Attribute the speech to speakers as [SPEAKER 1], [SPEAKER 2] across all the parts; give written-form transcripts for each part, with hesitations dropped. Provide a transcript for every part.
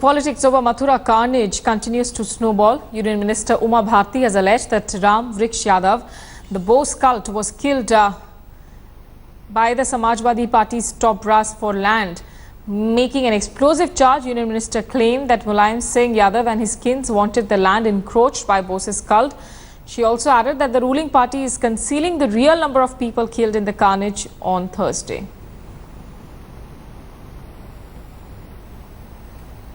[SPEAKER 1] The politics over Mathura carnage continues to snowball. Union Minister Uma Bharti has alleged that Ram Vriksha Yadav, the Bose cult, was killed by the Samajwadi Party's top brass for land. Making an explosive charge, Union Minister claimed that Mulayam Singh Yadav and his kin wanted the land encroached by Bose's cult. She also added that the ruling party is concealing the real number of people killed in the carnage on Thursday.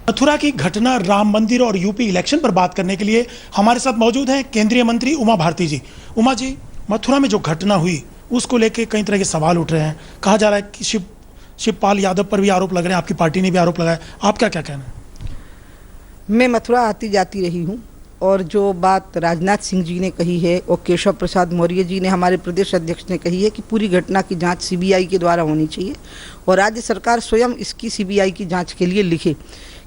[SPEAKER 2] Mathura की घटना, राम मंदिर और UP election पर बात करने के लिए हमारे साथ मौजूद हैं केंद्रीय मंत्री उमा भारती जी। उमा जी, मथुरा में जो घटना हुई उसको लेके कई तरह के सवाल उठ रहे हैं। कहा जा रहा है कि शिवपाल यादव पर भी आरोप लग रहे हैं, आपकी पार्टी ने भी आरोप लगाया। आपका क्या कहना है?
[SPEAKER 3] मैं मथुरा आती जाती रही हूँ और जो बात राजनाथ सिंह जी ने कही है और केशव प्रसाद मौर्य जी ने, हमारे प्रदेश अध्यक्ष ने कही है कि पूरी घटना की जांच सीबीआई के द्वारा होनी चाहिए और राज्य सरकार स्वयं इसकी सीबीआई की जांच के लिए लिखे,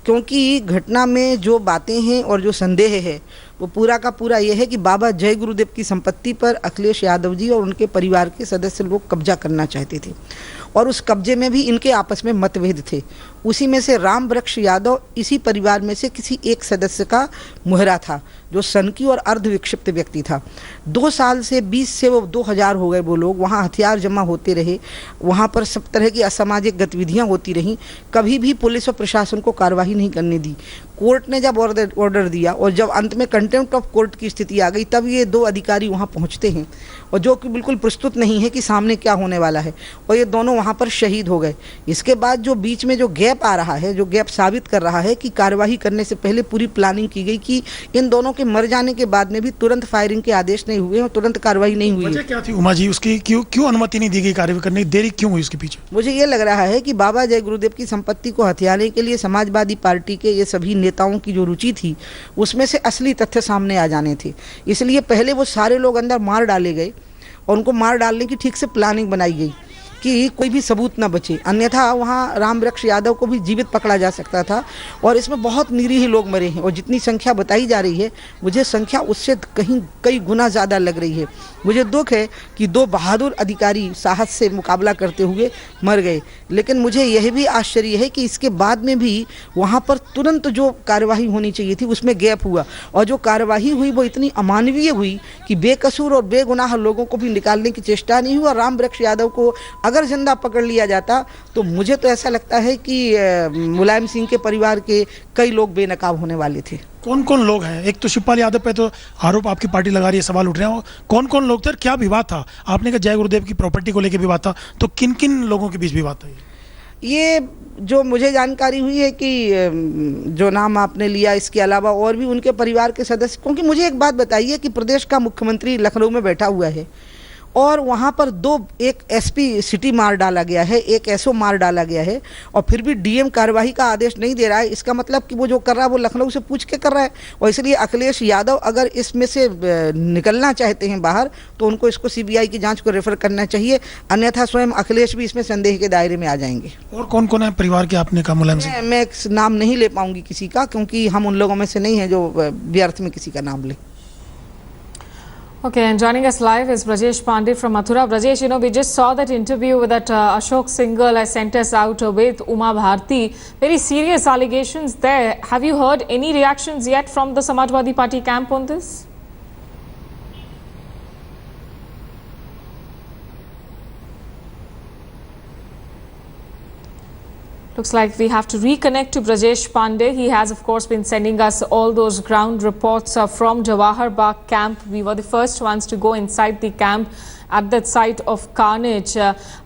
[SPEAKER 3] क्योंकि घटना में जो बातें हैं और जो संदेह है वो पूरा का पूरा ये है कि बाबा जय गुरुदेव की संपत्ति पर अखिलेश यादव जी और उनके परिवार के सदस्य लोग कब्जा करना चाहते थे और उस कब्जे में भी इनके आपस में मतभेद थे। उसी में से राम वृक्ष यादव इसी परिवार में से किसी एक सदस्य का मुहरा था जो सनकी और अर्ध विक्षिप्त व्यक्ति था। 2 साल से 20 से वो 2000 हो गए वो लोग, वहाँ हथियार जमा होते रहे, वहाँ पर सब तरह की असामाजिक गतिविधियाँ होती रहीं, कभी भी पुलिस और प्रशासन को कार्रवाई नहीं करने दी। कोर्ट ने जब ऑर्डर दिया और जब अंत में कंटेम्प्ट ऑफ कोर्ट की स्थिति आ गई तब ये 2 अधिकारी वहाँ पहुँचते हैं और जो कि बिल्कुल प्रस्तुत नहीं है कि सामने क्या होने वाला है, और ये दोनों वहाँ पर शहीद हो गए। इसके बाद जो बीच में जो गैप आ रहा है, जो गैप साबित कर रहा है कि कार्रवाई करने से पहले पूरी प्लानिंग की गई कि इन दोनों के मर जाने के बाद में भी तुरंत फायरिंग के आदेश नहीं हुए और तुरंत कार्रवाई नहीं हुई।
[SPEAKER 2] वजह क्या थी उमा जी, उसकी क्यों अनुमति नहीं दी गई कार्रवाई करने की? देरी क्यों हुई उसके पीछे?
[SPEAKER 3] मुझे ये लग रहा है कि बाबा जय गुरुदेव की संपत्ति को हथियाने के लिए समाजवादी पार्टी के ये सभी नेताओं की जो रुचि थी उसमें से असली तथ्य सामने आ जाने थे, इसलिए पहले वो सारे लोग अंदर मार डाले गए और उनको मार डालने की ठीक से प्लानिंग बनाई गई कि कोई भी सबूत ना बचे, अन्यथा वहाँ राम वृक्ष यादव को भी जीवित पकड़ा जा सकता था। और इसमें बहुत निरीह लोग मरे हैं और जितनी संख्या बताई जा रही है मुझे संख्या उससे कई गुना ज़्यादा लग रही है। मुझे दुख है कि 2 बहादुर अधिकारी साहस से मुकाबला करते हुए मर गए, लेकिन मुझे यह भी आश्चर्य है कि इसके बाद में भी वहाँ पर तुरंत जो कार्यवाही होनी चाहिए थी उसमें गैप हुआ और जो कार्यवाही हुई वो इतनी अमानवीय हुई कि बेकसूर और बेगुनाह लोगों को भी निकालने की चेष्टा नहीं हुआ। राम वृक्ष यादव को अगर जिंदा पकड़ लिया जाता तो मुझे तो ऐसा लगता है कि मुलायम सिंह के परिवार के कई लोग बेनकाब होने वाले थे।
[SPEAKER 2] कौन कौन लोग हैं? एक तो शिवपाल यादव पे तो आरोप आपकी पार्टी लगा रही है, सवाल उठ रहे हैं। कौन कौन लोग थे, क्या विवाद था? आपने कहा जय गुरुदेव की प्रॉपर्टी को लेकर विवाद था, तो किन किन लोगों के बीच विवाद था?
[SPEAKER 3] ये जो मुझे जानकारी हुई है कि जो नाम आपने लिया इसके अलावा और भी उनके परिवार के सदस्य, क्योंकि मुझे एक बात बताइए कि प्रदेश का मुख्यमंत्री लखनऊ में बैठा हुआ है और वहाँ पर एक एसपी सिटी मार डाला गया है, एक एसओ मार डाला गया है और फिर भी डीएम कार्रवाई का आदेश नहीं दे रहा है। इसका मतलब कि वो जो कर रहा है वो लखनऊ से पूछ के कर रहा है और इसलिए अखिलेश यादव अगर इसमें से निकलना चाहते हैं बाहर तो उनको इसको सीबीआई की जांच को रेफर करना चाहिए, अन्यथा स्वयं अखिलेश भी इसमें संदेह के दायरे में आ जाएंगे।
[SPEAKER 2] और कौन कौन है परिवार के? आपने कहा मुलायम सिंह।
[SPEAKER 3] मैं नाम नहीं ले पाऊंगी किसी का, क्योंकि हम उन लोगों में से नहीं है जो व्यर्थ में किसी का नाम ले।
[SPEAKER 1] Okay, and joining us live is Brajesh Pandey from Mathura. Brajesh, we just saw that interview with that Ashok Singhal has sent us out with Uma Bharti. Very serious allegations there. Have you heard any reactions yet from the Samajwadi Party camp on this? Looks like we have to reconnect to Brajesh Pandey. He has, of course, been sending us all those ground reports from Jawahar Bagh camp. We were the first ones to go inside the camp at that site of carnage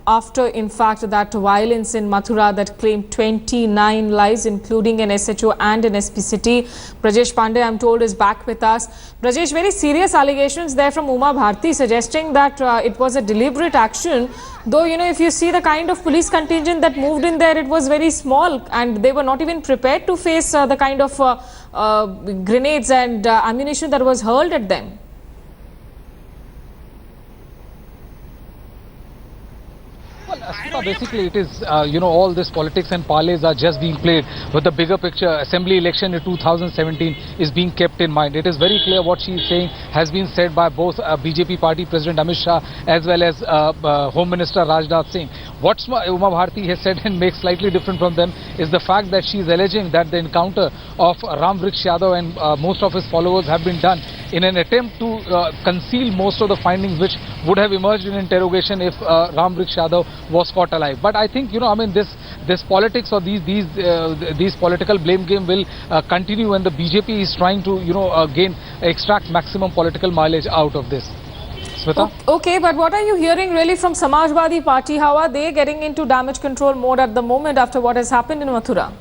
[SPEAKER 1] after, in fact, that violence in Mathura that claimed 29 lives, including an SHO and an SP city. Brajesh Pandey, I'm told, is back with us. Brajesh, very serious allegations there from Uma Bharti suggesting that it was a deliberate action. Though, if you see the kind of police contingent that moved in there, it was very small and they were not even prepared to face the kind of grenades and ammunition that was hurled at them.
[SPEAKER 4] Smita, basically it is, all this politics and parlays are just being played, but the bigger picture, assembly election in 2017 is being kept in mind. It is very clear what she is saying has been said by both BJP party President Amit Shah as well as Home Minister Rajnath Singh. What Uma Bharti has said and makes slightly different from them is the fact that she is alleging that the encounter of Ram Vriksha Yadav and most of his followers have been done in an attempt to conceal most of the findings which would have emerged in interrogation if Ram Vriksha Yadav was caught alive. But I think, this politics or these political blame game will continue when the BJP is trying to, extract maximum political mileage out of this. Smita?
[SPEAKER 1] Okay, but what are you hearing really from Samajwadi Party? How are they getting into damage control mode at the moment after what has happened in Mathura?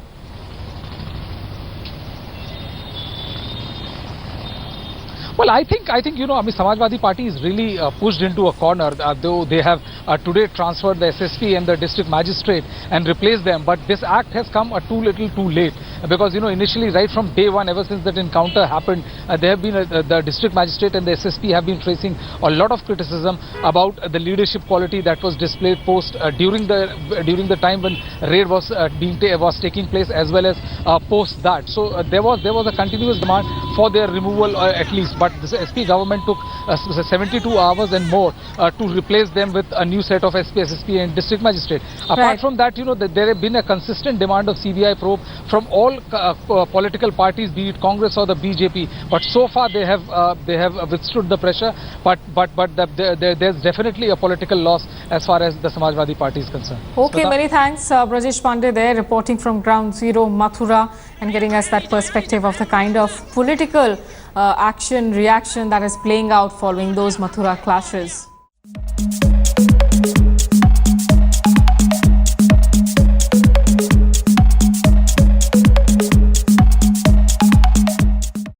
[SPEAKER 4] Well, I think Samajwadi Party is really pushed into a corner, though they have today transferred the SSP and the district magistrate and replaced them. But this act has come too little too late, because initially, right from day one, ever since that encounter happened, there have been the district magistrate and the SSP have been facing a lot of criticism about the leadership quality that was displayed post during the time when raid was taking place, as well as post that. So there was a continuous demand for their removal at least. But the SP government took 72 hours and more to replace them with a new set of SP, SSP and district magistrate. Apart from that, there have been a consistent demand of CBI probe from all political parties, be it Congress or the BJP. But so far they have withstood the pressure. But there's definitely a political loss as far as the Samajwadi Party is concerned.
[SPEAKER 1] Okay, many thanks, Brajesh Pandey there, reporting from Ground Zero, Mathura, and getting us that perspective of the kind of political reaction that is playing out following those Mathura clashes.